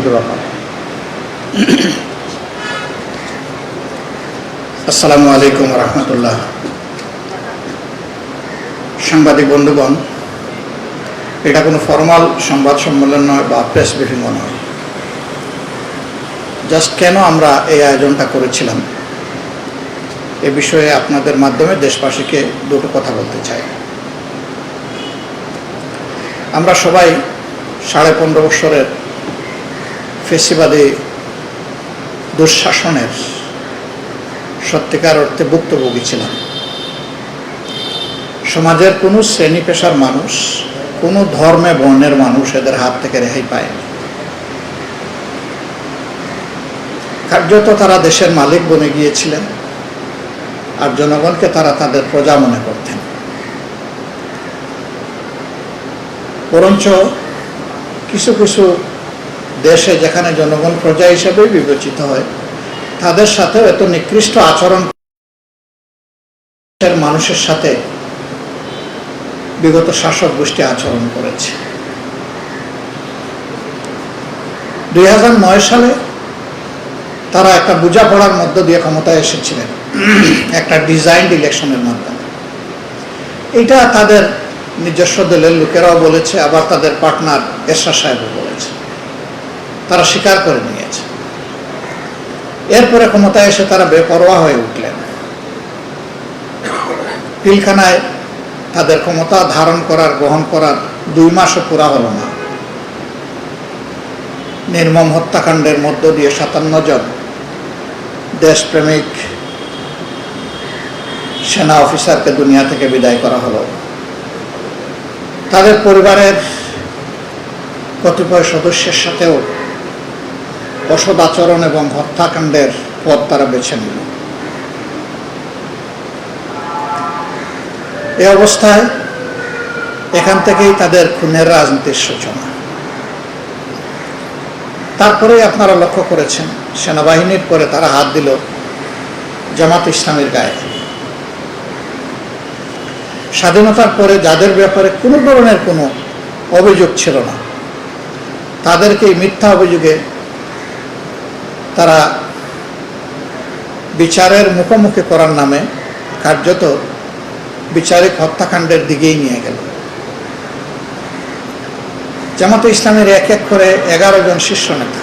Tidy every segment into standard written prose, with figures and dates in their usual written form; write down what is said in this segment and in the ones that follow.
সাংবাদিক ব্যাপার। আসসালামু আলাইকুম রহমতুল্লাহ। সাংবাদিক বন্ধুগণ, এটা কোনো ফর্মাল সংবাদ সম্মেলন নয় বা প্রেস ব্রিফিংও নয়। জাস্ট কেন আমরা এই আয়োজনটা করেছিলাম এ বিষয়ে আপনাদের মাধ্যমে দেশবাসীকে দুটো কথা বলতে চাই। আমরা সবাই 15.5 বছরের ফেসিবাদী দুঃশাসনের সত্যিকার অর্থে ভুক্তভোগী ছিলাম। সমাজের কোনো শ্রেণী পেশার মানুষ, কোনো ধর্মে বর্ণের মানুষ এদের হাত থেকে রেহাই পায়নি। কার্যত তারা দেশের মালিক বনে গিয়েছিলেন, আর জনগণকে তারা তাদের প্রজা মনে করতেন। বরঞ্চ কিছু কিছু দেশে যেখানে জনগণ প্রজা হিসেবে বিবেচিত হয়, তাদের সাথেও এত নিকৃষ্ট আচরণ মানুষের সাথে বিগত শাসক গোষ্ঠী আচরণ করেছে। 2009 সালে তারা একটা বোঝাপড়ার মধ্য দিয়ে ক্ষমতায় এসেছিলেন, একটা ডিজাইনড ইলেকশনের মাধ্যমে। এটা তাদের নিজস্ব দলের লোকেরাও বলেছে, আবার তাদের পার্টনার এরশাদ সাহেবও বলেছে। তারা স্বীকার করে নিয়েছে। এরপরে ক্ষমতায় এসে তারা বেপরোয়া হয়ে উঠলেন। পিলখানায় তাদের ক্ষমতা ধারণ করার, গ্রহণ করার 2 মাসও পুরা হলো না। নির্মম হত্যাকাণ্ডের মধ্য দিয়ে 57 জন দেশপ্রেমিক সেনা অফিসারকে দুনিয়া থেকে বিদায় করা হলো। তাদের পরিবারের কতিপয় সদস্যের সাথেও অসৎ আচরণ এবং হত্যাকাণ্ডের পথ তারা বেছে নিল। এই অবস্থায় এখান থেকেই তাদের খুনের রাজনীতির সূচনা। তারপরে আপনারা লক্ষ্য করেছেন, সেনাবাহিনীর পরে তারা হাত দিল জামাত ইসলামীর গায়ে। স্বাধীনতার পরে যাদের ব্যাপারে কোনো ধরনের কোনো অভিযোগ ছিল না, তাদেরকে মিথ্যা অভিযোগে তারা বিচারের মুখোমুখি করার নামে কার্যত বিচারিক হত্যাকাণ্ডের দিকেই নিয়ে গেল। জামাতে ইসলামের এক এক করে 11 জন শীর্ষ নেতা,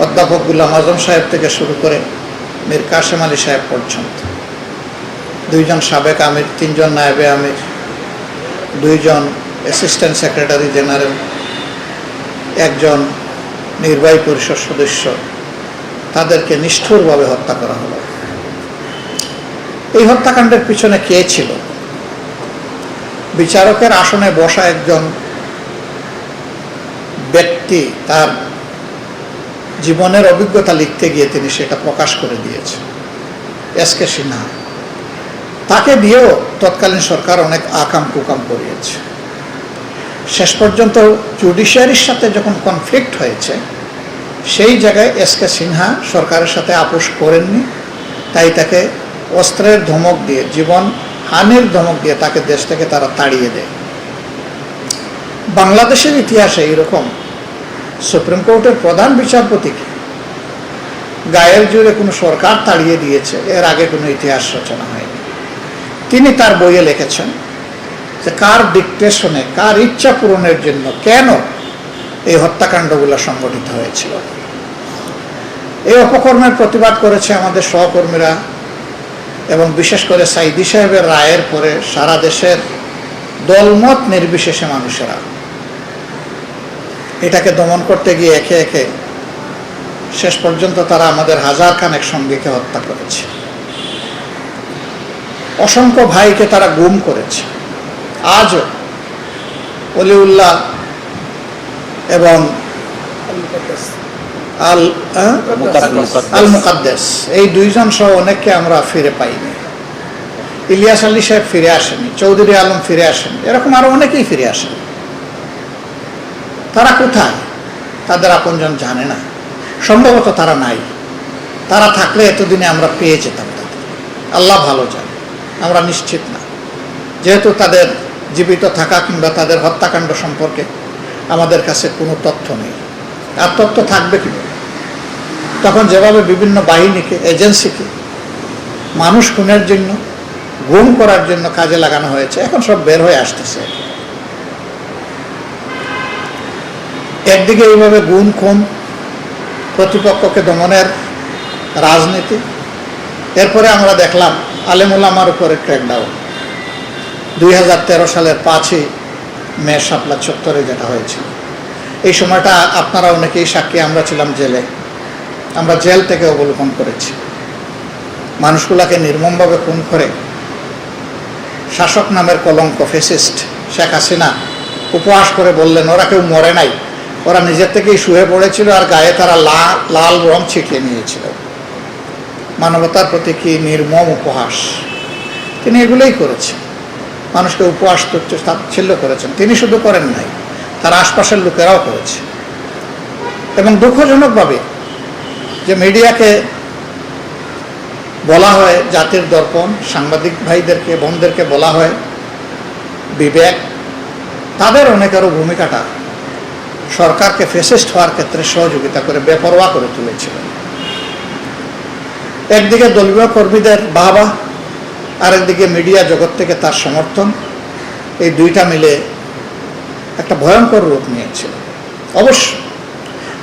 অধ্যাপক গোলাম আজম সাহেব থেকে শুরু করে মীর কাসেম আলী সাহেব পর্যন্ত, 2 জন সাবেক আমির, 3 জন নায়েবে আমির, 2 জন অ্যাসিস্ট্যান্ট সেক্রেটারি জেনারেল, 1 জন নির্বাহী পরিষদ সদস্য, তাদেরকে নিষ্ঠুরভাবে হত্যা করা হলো। এই হত্যাকাণ্ডের পিছনে কে ছিল? বিচারকের আসনে বসা একজন ব্যক্তি তার জীবনের অভিজ্ঞতা লিখতে গিয়ে তিনি সেটা প্রকাশ করে দিয়েছেন, এসকে সিনহা। তাকে দিয়েও তৎকালীন সরকার অনেক আকাম কুকাম করিয়েছে। শেষ পর্যন্ত জুডিশিয়ারির সাথে যখন কনফ্লিক্ট হয়েছে, সেই জায়গায় এসকে সিনহা সরকারের সাথে আপোষ করেননি। তাই তাকে অস্ত্রের ধমক দিয়ে, জীবন হানির ধমক দিয়ে তাকে দেশ থেকে তারা তাড়িয়ে দেয়। বাংলাদেশের ইতিহাসে এরকম সুপ্রিম কোর্টের প্রধান বিচারপতিকে গায়ের জোরে কোনো সরকার তাড়িয়ে দিয়েছে, এর আগে কোনো ইতিহাস রচনা হয়নি। তিনি তার বইয়ে লিখেছেন যে কার ডিকটেশনে, কার ইচ্ছা পূরণের জন্য কেন এই হত্যাকাণ্ডগুলো সংগঠিত হয়েছিল। এই অপকর্মের প্রতিবাদ করেছে আমাদের সহকর্মীরা, এবং বিশেষ করে সাইদি সাহেবের রায়ের পরে সারা দেশের দলমত নির্বিশেষে মানুষেরা। এটাকে দমন করতে গিয়ে একে একে শেষ পর্যন্ত তারা আমাদের 1000 খানেক সঙ্গীকে হত্যা করেছে। অসংখ্য ভাইকে তারা গুম করেছে। আজও অলিউল্লাহ এবং আল মুকাদ্দেস, এই 2 জন সহ অনেককে আমরা ফিরে পাইনি। ইলিয়াস আলী সাহেব ফিরে আসেনি, চৌধুরী আলম ফিরে আসেন, এরকম আরো অনেকেই ফিরে আসেন। তারা কোথায়? তাদের আপনজন জানে না, সম্ভবত তারা নাই। তারা থাকলে এতদিনে আমরা পেয়ে যেতাম তাদের। আল্লাহ ভালো জানে, আমরা নিশ্চিত না, যেহেতু তাদের জীবিত থাকা কিংবা তাদের হত্যাকাণ্ড সম্পর্কে আমাদের কাছে কোনো তথ্য নেই। আর তথ্য থাকবে কীভাবে? তখন যেভাবে বিভিন্ন বাহিনীকে, এজেন্সিকে মানুষ খুনের জন্য, গুম করার জন্য কাজে লাগানো হয়েছে, এখন সব বের হয়ে আসতেছে। একদিকে এইভাবে গুম খুন, প্রতিপক্ষকে দমনের রাজনীতি, এরপরে আমরা দেখলাম আলেম ওলামার উপরে ক্র্যাকডাউন 2013 সালের 5ই মে শাপলা চত্বরে যেটা হয়েছিল। এই সময়টা আপনারা অনেকেই সাক্ষী, আমরা ছিলাম জেলে, আমরা জেল থেকে অবলোকন করেছি। মানুষগুলাকে নির্মমভাবে খুন করে শাসক নামের কলঙ্ক, ফেসিস্ট শেখ হাসিনা উপহাস করে বললেন ওরা কেউ মরে নাই, ওরা নিজের থেকেই শুয়ে পড়েছিল আর গায়ে তারা লাল রং ছিটিয়ে নিয়েছিল। মানবতার প্রতি কি নির্মম উপহাস! তিনি এগুলোই করেছেন, মানুষকে উপহাস তাচ্ছিল্য করেছেন। তিনি শুধু করেন নাই, তার আশপাশের লোকেরাও করেছে। এবং দুঃখজনকভাবে যে মিডিয়াকে বলা হয় জাতির দর্পণ, সাংবাদিক ভাইদেরকে, বোনদেরকে বলা হয় বিবেক, তাদের অনেকেরও ভূমিকাটা সরকারকে ফ্যাসিস্ট হওয়ার ক্ষেত্রে সহযোগিতা করে বেপরোয়া করে তুলেছিলেন। একদিকে দলীয় কর্মীদের বাহবা, আরেকদিকে মিডিয়া জগৎ থেকে তার সমর্থন, এই দুইটা মিলে একটা ভয়ঙ্কর রূপ নিয়েছিল। অবশ্য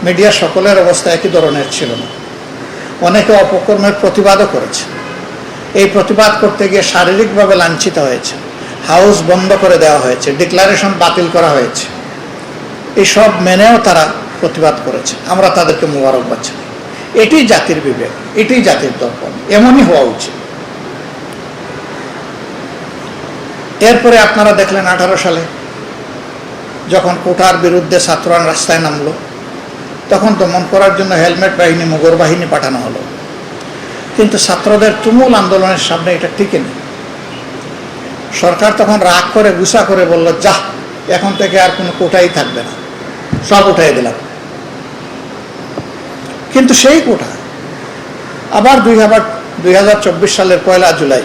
মিডিয়া সকলের অবস্থা একই ধরনের ছিল না, অনেকে অপকর্মের প্রতিবাদও করেছে। এই প্রতিবাদ করতে গিয়ে শারীরিকভাবে লাঞ্ছিত হয়েছে, হাউস বন্ধ করে দেওয়া হয়েছে, ডিক্লারেশন বাতিল করা হয়েছে। এই সব মেনেও তারা প্রতিবাদ করেছে, আমরা তাদেরকে মোবারকবাদ জানাই। এটি জাতির বিবেক, এটি জাতির দর্পণ, এমনই হওয়া উচিত। এরপরে আপনারা দেখলেন 18 সালে যখন কোটার বিরুদ্ধে ছাত্ররা রাস্তায় নামলো, তখন দমন করার জন্য হেলমেট বাহিনী, মুগর বাহিনী পাঠানো হলো। কিন্তু ছাত্রদের তুমুল আন্দোলনের সামনে এটা টিকেনি। সরকার তখন রাগ করে গুসা করে বলল, যা এখন থেকে আর কোনো কোটাই থাকবে না, সব উঠাই দিলাম। কিন্তু সেই কোটা আবার 2024 সালের 1 জুলাই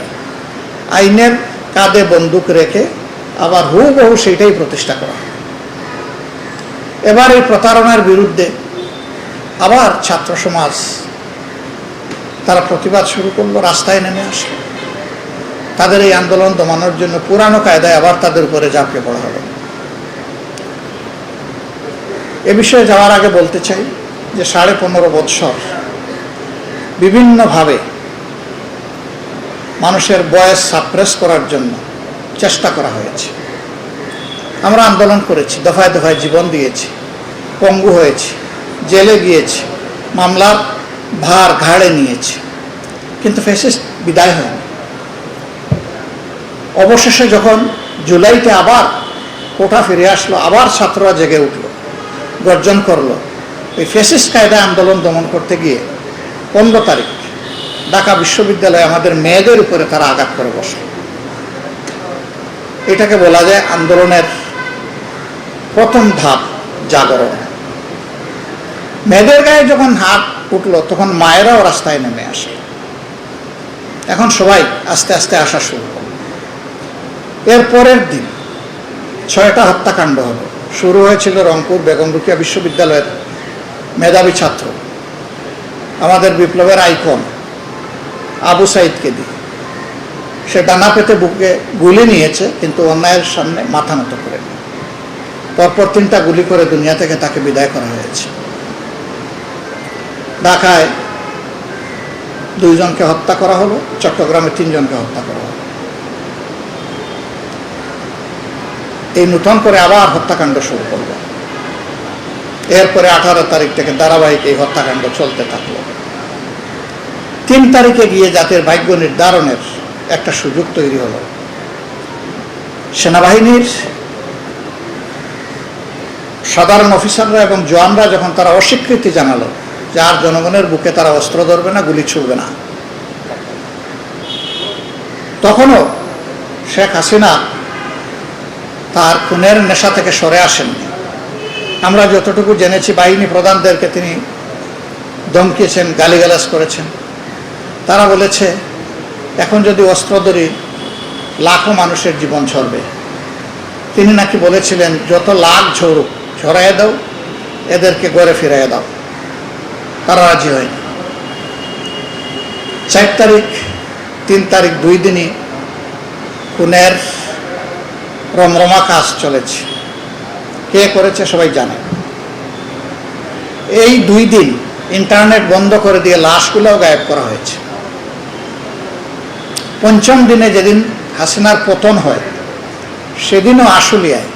আইনের কাঁধে বন্দুক রেখে আবার হুবহু সেইটাই প্রতিষ্ঠা করা। এবার এই প্রতারণার বিরুদ্ধে আবার ছাত্র সমাজ তারা প্রতিবাদ শুরু করলো, রাস্তায় নেমে আসলো। তাদের এই আন্দোলন দমানোর জন্য পুরানো কায়দায় আবার তাদের উপরে ঝাঁপিয়ে পড়া হলো। এ বিষয়ে যাওয়ার আগে বলতে চাই যে 15.5 বৎসর বিভিন্নভাবে মানুষের বয়স সাপ্রেস করার জন্য চেষ্টা করা হয়েছে। আমরা আন্দোলন করেছি, দফায় দফায় জীবন দিয়েছি, পঙ্গু হয়েছি, জেলে গিয়েছি, মামলার ভার ঘাড়ে নিয়েছি, কিন্তু ফ্যাসিস্ট বিদায় হয়নি। অবশেষে যখন জুলাইতে আবার কোটা ফিরে আসলো, আবার ছাত্ররা জেগে উঠল, গর্জন করলো। এই ফ্যাসিস্ট কায়দায় আন্দোলন দমন করতে গিয়ে 15 তারিখ ঢাকা বিশ্ববিদ্যালয়ে আমাদের মেয়েদের উপরে তারা আঘাত করে বসল। এটাকে বলা যায় আন্দোলনের প্রথম ধাপ জাগরণ। মেয়েদের গায়ে যখন হাত উঠলো তখন মায়েরাও রাস্তায় নেমে আসে। এখন সবাই আস্তে আস্তে আসা শুরু করল। এর পরের দিন 6টা হত্যাকাণ্ড হলো। শুরু হয়েছিল রংপুর বেগম রোকেয়া বিশ্ববিদ্যালয়ের মেধাবী ছাত্র, আমাদের বিপ্লবের আইকন আবু সাইদকে দিয়ে। সে ডানা পেতে বুকে গুলি নিয়েছে, কিন্তু অন্যায়ের সামনে মাথা নত করে। পরপর 3টা গুলি করে দুনিয়া থেকে তাকে বিদায় করা হয়েছে। ঢাকায় 2 জনকে হত্যা করা হলো, চট্টগ্রামে 3 জনকে হত্যা করা হলো। এই নতুন করে আবার হত্যাকাণ্ড শুরু করলো। এরপরে 18 তারিখ থেকে ধারাবাহিক এই হত্যাকাণ্ড চলতে থাকলো। 3 তারিখে গিয়ে জাতির ভাগ্য নির্ধারণের একটা সুযোগ তৈরি হলো। সেনাবাহিনীর সাধারণ অফিসাররা এবং জওয়ানরা যখন তারা অস্বীকৃতি জানালো যে আর জনগণের বুকে তারা অস্ত্র ধরবে না, গুলি ছুড়বে না, তখনও শেখ হাসিনা তার খুনের নেশা থেকে সরে আসেননি। আমরা যতটুকু জেনেছি বাহিনী প্রধানদেরকে তিনি ধমকিয়েছেন, গালিগালাজ করেছেন। তারা বলেছে এখন যদি অস্ত্র ধরি লাখো মানুষের জীবন ঝরবে। তিনি নাকি বলেছিলেন যত লাখ ঝরুক, ঝরাইয়া দাও, এদেরকে ঘরে ফিরাইয়া দাও। তারা রাজি হয়নি। 4 তারিখ 3 তারিখ 2 দিনই খুনের রমরমা কাজ চলেছে। কে করেছে সবাই জানে। এই 2 দিন ইন্টারনেট বন্ধ করে দিয়ে লাশগুলোও গায়েব করা হয়েছে। 5ম দিনে যেদিন হাসিনার পতন হয় সেদিনও আশুলিয়ায়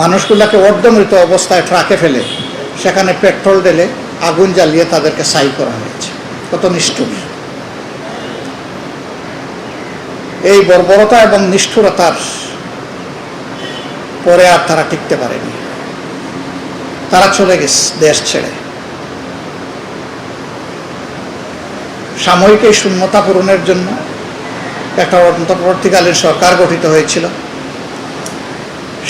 মানুষগুলোকে অর্ধমৃত অবস্থায় ট্রাকে ফেলে সেখানে পেট্রোল ঢেলে আগুন জ্বালিয়ে তাদেরকে ছাই করা হয়েছে। কত নিষ্ঠুর! এই বর্বরতা এবং নিষ্ঠুরতার পরে আর তারা টিকতে পারেনি। তারা চলে গেছে দেশ ছেড়ে। সাময়িক এই শূন্যতা পূরণের জন্য একটা অন্তর্বর্তীকালীন সরকার গঠিত হয়েছিল।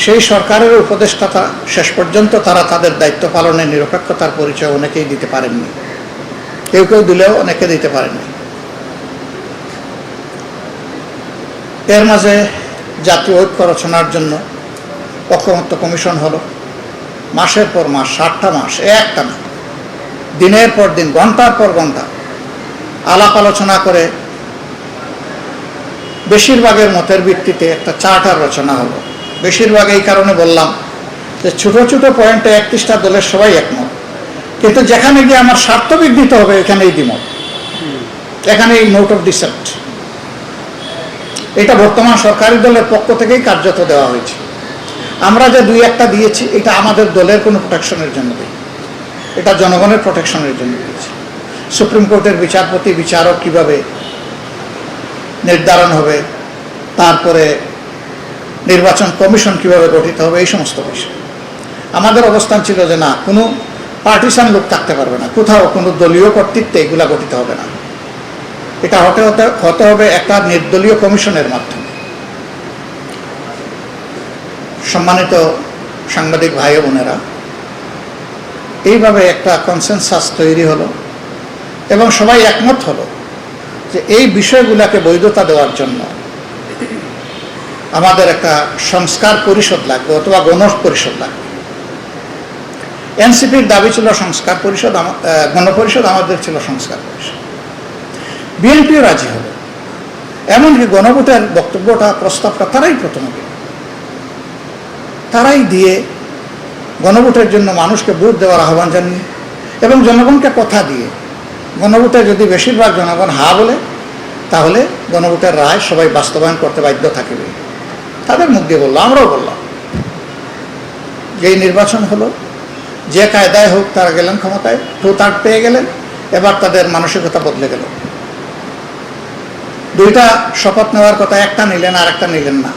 সেই সরকারের উপদেষ্টা শেষ পর্যন্ত তারা তাদের দায়িত্ব পালনে নিরপেক্ষতার পরিচয় অনেকেই দিতে পারেননি। কেউ কেউ দিলেও অনেকে দিতে পারেননি। এর মাঝে জাতীয় ঐক্য রচনার জন্য ঐকমত্য কমিশন হলো। মাসের পর মাস, 7টা মাস একটা না, দিনের পর দিন, ঘন্টার পর ঘন্টা আলাপ আলোচনা করে বেশিরভাগের মতের ভিত্তিতে একটা চার্টার রচনা হলো। বেশিরভাগ এই কারণে বললাম যে ছোট ছোট পয়েন্টে 31টা দলের সবাই একমত, কিন্তু যেখানে গিয়ে আমার স্বার্থ বিঘ্নিত হবে এখানেই দ্বিমত, এখানেই নোট অফ ডিসেন্ট। এটা বর্তমান সরকারি দলের পক্ষ থেকেই কার্যত দেওয়া হয়েছে। আমরা যে 2-1টা দিয়েছি এটা আমাদের দলের কোনো প্রোটেকশনের জন্য দিই, এটা জনগণের প্রোটেকশনের জন্য দিয়েছি। সুপ্রিম কোর্টের বিচারপতি বিচারক কিভাবে নির্ধারণ হবে, তারপরে নির্বাচন কমিশন কিভাবে গঠিত হবে, এই সমস্ত বিষয় আমাদের অবস্থান ছিল যে না, কোনো পার্টিসান লোক থাকতে পারবে না, কোথাও কোনো দলীয় কর্তৃত্বে এগুলা গঠিত হবে না। এটা হতে হবে একটা নির্দলীয় কমিশনের মাধ্যমে। সম্মানিত সাংবাদিক ভাই বোনেরা, এইভাবে একটা কনসেনসাস তৈরি হলো এবং সবাই একমত হলো যে এই বিষয়গুলোকে বৈধতা দেওয়ার জন্য আমাদের একটা সংস্কার পরিষদ লাগবে অথবা গণ পরিষদ লাগবে। এনসিপির দাবি ছিল সংস্কার পরিষদ, গণপরিষদ, আমাদের ছিল সংস্কার পরিষদ। বিএনপিও রাজি হলো। এমনকি গণভোটের বক্তব্যটা, প্রস্তাবটা তারাই প্রথমে দিল। তারাই দিয়ে গণভোটের জন্য মানুষকে ভোট দেওয়ার আহ্বান জানিয়ে এবং জনগণকে কথা দিয়ে গণভোটে যদি বেশিরভাগ জনগণ হা বলে তাহলে গণভোটের রায় সবাই বাস্তবায়ন করতে বাধ্য থাকবে। তাদের মুখ দিয়ে বললো, আমরাও বললাম, যেই নির্বাচন হলো, যে কায়দায় হোক তারা গেলেন ক্ষমতায়, 2/3 পেয়ে গেলেন। এবার তাদের মানসিকতা বদলে গেল। 2টা শপথ নেওয়ার কথা, একটা নিলেন আর একটা নিলেন না।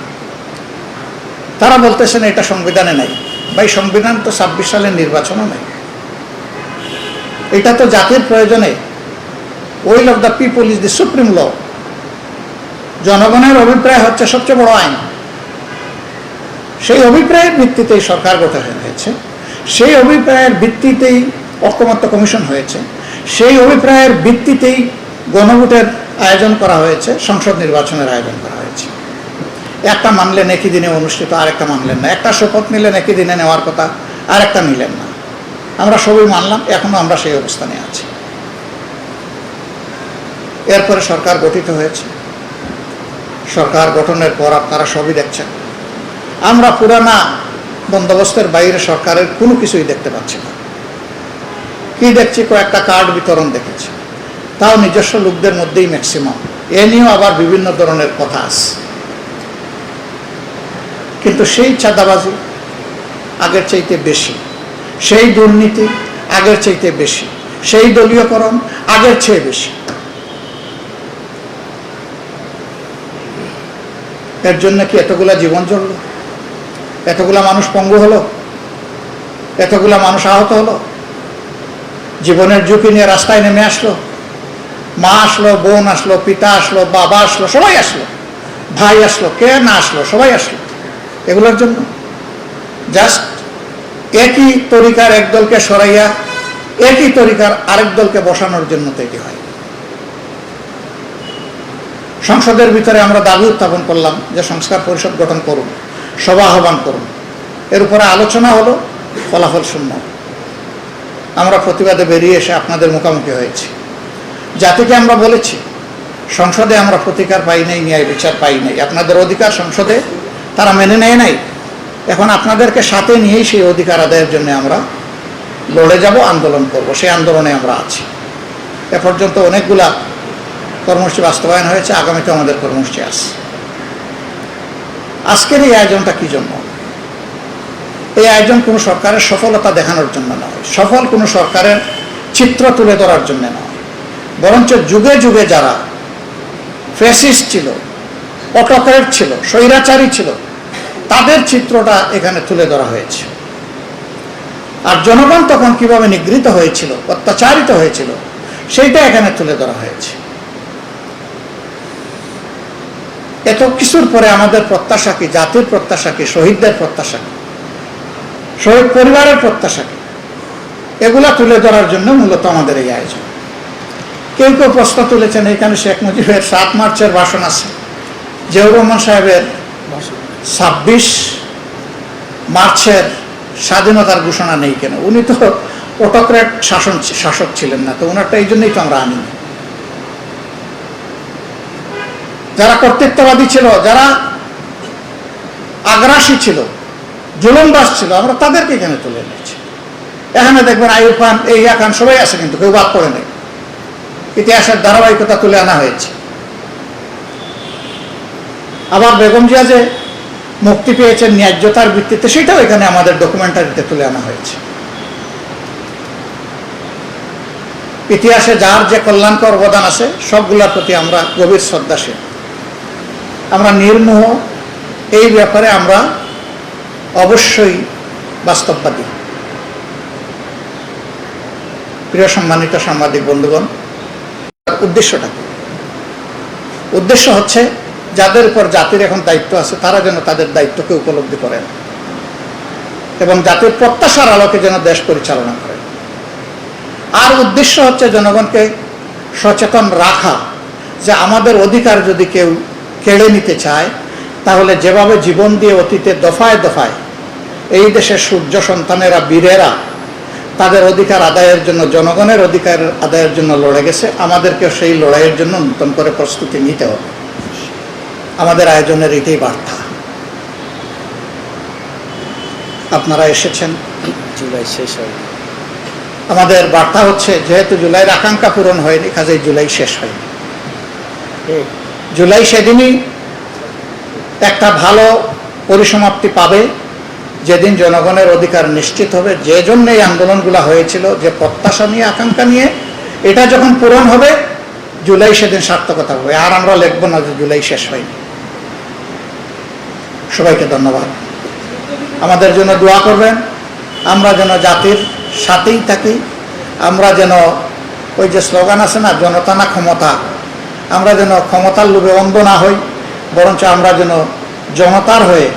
তারা বলতেছেন এটা সংবিধানে নাই। ভাই, সংবিধান তো 26 সালের নির্বাচনও নাই। এটা তো জাতির প্রয়োজনে, will of the people is the supreme law. জনগণের অভিপ্রায় হচ্ছে সবচেয়ে বড় আইন। সেই অভিপ্রায়ের ভিত্তিতেই সরকার গঠন হয়েছে, সেই অভিপ্রায়ের ভিত্তিতেই ঐকমত্য কমিশন হয়েছে, সেই অভিপ্রায়ের ভিত্তিতেই গণভোটের আয়োজন করা হয়েছে, সংসদ নির্বাচনের আয়োজন করা হয়েছে। একটা মানলেন একই দিনে অনুষ্ঠিত, আরেকটা মানলেন না। একটা শপথ নিলেন একই দিনে নেওয়ার কথা, আরেকটা নিলেন না। আমরা সবই মানলাম, এখনো আমরা সেই অবস্থানে আছি। এরপরে সরকার গঠিত হয়েছে। সরকার গঠনের পর আপনারা সবই দেখছেন। আমরা পুরানা বন্দোবস্তের বাইরে সরকারের কোনো কিছুই দেখতে পাচ্ছি না। কি দেখছি? কয়েকটা কার্ড বিতরণ দেখেছি, তাও নিজস্ব লোকদের মধ্যেই ম্যাক্সিমাম। এ নিয়েও আবার বিভিন্ন ধরনের কথা আছে। কিন্তু সেই চাঁদাবাজি আগের চাইতে বেশি, সেই দুর্নীতি আগের চাইতে বেশি, সেই দলীয়করণ আগের চেয়ে বেশি। এর জন্য কি এতগুলা জীবন জ্বলল? এতগুলা মানুষ পঙ্গু হলো? এতগুলা মানুষ আহত হলো? জীবনের ঝুঁকি নিয়ে রাস্তায় নেমে আসলো, মা আসলো, বোন আসলো, পিতা আসলো, বাবা আসলো, সবাই আসলো, ভাই আসলো, কে না আসলো, সবাই আসলো এগুলোর জন্য। জাস্ট একই তরিকার এক দলকে সরাইয়া একই তরিকার আরেক দলকে বসানোর জন্য তৈরি হয়। সংসদের ভিতরে আমরা দাবি উত্থাপন করলাম যে সংস্কার পরিষদ গঠন করুন, সভা আহ্বান করুন। এর উপরে আলোচনা হলো, ফলাফল শূন্য। আমরা প্রতিবাদে বেরিয়ে এসে আপনাদের মুখোমুখি হয়েছি। জাতিকে আমরা বলেছি, সংসদে আমরা প্রতিকার পাই নাই, ন্যায় বিচার পাই নাই, আপনাদের অধিকার সংসদে তারা মেনে নেয় নাই। এখন আপনাদেরকে সাথে নিয়েই সেই অধিকার আদায়ের জন্য আমরা লড়ে যাব, আন্দোলন করব। সেই আন্দোলনে আমরা আছি। এ পর্যন্ত অনেকগুলা কর্মসূচি বাস্তবায়ন হয়েছে, আগামীতে আমাদের কর্মসূচি আছে। আজকের এই আয়োজনটা কি জন্য? এই আয়োজন কোনো সরকারের সফলতা দেখানোর জন্য নয়, সফল কোনো সরকারের চিত্র তুলে ধরার জন্য নয়, বরঞ্চ যুগে যুগে যারা ফ্যাসিস্ট ছিল, অটোক্র্যাট ছিল, স্বৈরাচারী ছিল, তাদের চিত্রটা এখানে তুলে ধরা হয়েছে। আর জনগণ তখন কিভাবে নিগৃহীত হয়েছিল, অত্যাচারিত হয়েছিল, সেইটা এখানে তুলে ধরা হয়েছে। এত কিছুর পরে আমাদের প্রত্যাশা কি? জাতির প্রত্যাশা কি? শহীদদের প্রত্যাশা কি? শহীদ পরিবারের প্রত্যাশা কি? এগুলা তুলে ধরার জন্য মূলত আমাদের এই আয়োজন। কেউ কেউ প্রশ্ন তুলেছেন, এখানে শেখ মুজিবের 7 মার্চের ভাষণ আছে, জিয়াউর রহমান সাহেবের 26 মার্চের স্বাধীনতার ঘোষণা নেই কেন? উনি তো অটোক্র্যাট শাসক ছিলেন না, তো ওনারটা এই জন্যই তো আমরা আনি। যারা কর্তৃত্ববাদী ছিল, যারা আগ্রাসী ছিল, জুলুমবাজ ছিল, আমরা তাদেরকে এখানে তুলে এনেছি। এখানে দেখবেন আইয়ুব খান, ইয়া খান সবাই আছে, কিন্তু কেউ বাদ পড়ে নেই। ইতিহাসের ধারাবাহিকতা তুলে আনা হয়েছে। আবার বেগম জিয়া যে মুক্তি পেয়েছেন ন্যায্যতার ভিত্তিতে, সেটাও এখানে আমাদের ডকুমেন্টারিতে তুলে আনা হয়েছে। ইতিহাসে যার যে কল্যাণকর অবদান আছে, সবগুলোর প্রতি আমরা গভীর শ্রদ্ধাশীল, আমরা নির্মোহ। এই ব্যাপারে আমরা অবশ্যই বাস্তববাদী। প্রিয় সম্মানিত সাংবাদিক বন্ধুগণ, উদ্দেশ্যটা কি? উদ্দেশ্য হচ্ছে যাদের উপর জাতির এখন দায়িত্ব আছে, তারা যেন তাদের দায়িত্বকে উপলব্ধি করেন এবং জাতির প্রত্যাশার আলোকে যেন দেশ পরিচালনা করেন। আর উদ্দেশ্য হচ্ছে জনগণকে সচেতন রাখা যে আমাদের অধিকার যদি কেউ কেড়ে নিতে চায়, তাহলে যেভাবে জীবন দিয়ে অতীতে দফায় দফায় এই দেশের সূর্য সন্তানেরা, বীরেরা তাদের অধিকার আদায়ের জন্য, জনগণের অধিকার আদায়ের জন্য লড়ে গেছে, আমাদেরকে সেই লড়াইয়ের জন্য নতুন করে প্রস্তুতি নিতে হবে। আমাদের আয়োজনের এটাই বার্তা। আপনারা এসেছেন, জুলাই শেষ হয়। আমাদের বার্তা হচ্ছে, যেহেতু জুলাইয়ের আকাঙ্ক্ষা পূরণ হয়নি, কাজেই জুলাই শেষ হয়নি। জুলাই সেদিনই একটা ভালো পরিসমাপ্তি পাবে, যেদিন জনগণের অধিকার নিশ্চিত হবে। যে জন্য এই আন্দোলনগুলো হয়েছিল, যে প্রত্যাশা নিয়ে, আকাঙ্ক্ষা নিয়ে, এটা যখন পূরণ হবে, জুলাই সেদিন সার্থকতা হবে। আর আমরা লিখব না যে জুলাই শেষ হয়নি। সবাইকে ধন্যবাদ। আমাদের জন্য দোয়া করবেন, আমরা যেন জাতির সাথেই থাকি, আমরা যেন ওই যে স্লোগান আছে না, জনতা না ক্ষমতা, আমরা যেন ক্ষমতার লোভে অন্ধ না হই, বরঞ্চ আমরা যেন জনতার হয়ে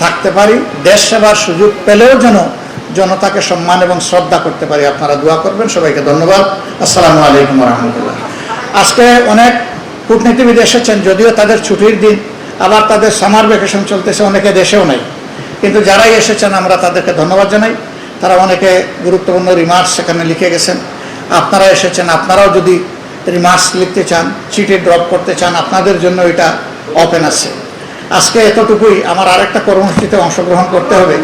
থাকতে পারি। দেশ সেবার সুযোগ পেলেও যেন জনতাকে সম্মান এবং শ্রদ্ধা করতে পারি। আপনারা দোয়া করবেন। সবাইকে ধন্যবাদ। আসসালামু আলাইকুম রহমতুল্লাহ। আজকে অনেক কূটনীতিবিদ এসেছেন, যদিও তাদের ছুটির দিন, আবার তাদের সামার ভ্যাকেশন চলতেছে, অনেকে দেশেও নাই, কিন্তু যারাই এসেছেন আমরা তাদেরকে ধন্যবাদ জানাই। তারা অনেকে গুরুত্বপূর্ণ রিমার্কস সেখানে লিখে গেছেন। আপনারা এসেছেন, আপনারাও যদি রিমার্কস লিখতে চান, চিঠি ড্রপ করতে চান, আপনাদের জন্য এটা ওপেন আছে। আজকে এতটুকুই। আমার আরেকটা কর্মসূচিতে অংশগ্রহণ করতে হবে।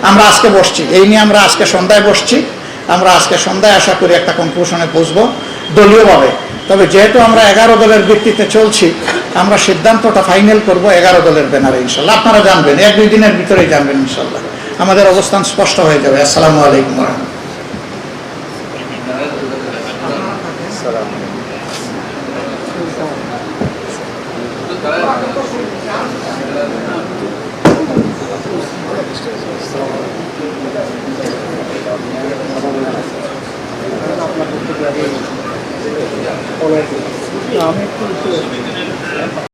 আমরা আজকে বসছি, এই নিয়ে আমরা আজকে সন্ধ্যায় বসছি। আমরা আজকে সন্ধ্যায় আশা করি একটা কনক্লুশনে পৌঁছবো দলীয়ভাবে। তবে যেহেতু আমরা 11 দলের ভিত্তিতে চলছি, আমরা সিদ্ধান্তটা ফাইনাল করব 11 দলের ব্যানারে ইনশাল্লাহ। আপনারা জানবেন, 1-2 দিনের ভিতরেই জানবেন ইনশাল্লাহ। আমাদের অবস্থান স্পষ্ট হয়ে যাবে। আসসালামু আলাইকুম রহমতুল্লাহ। সালাম।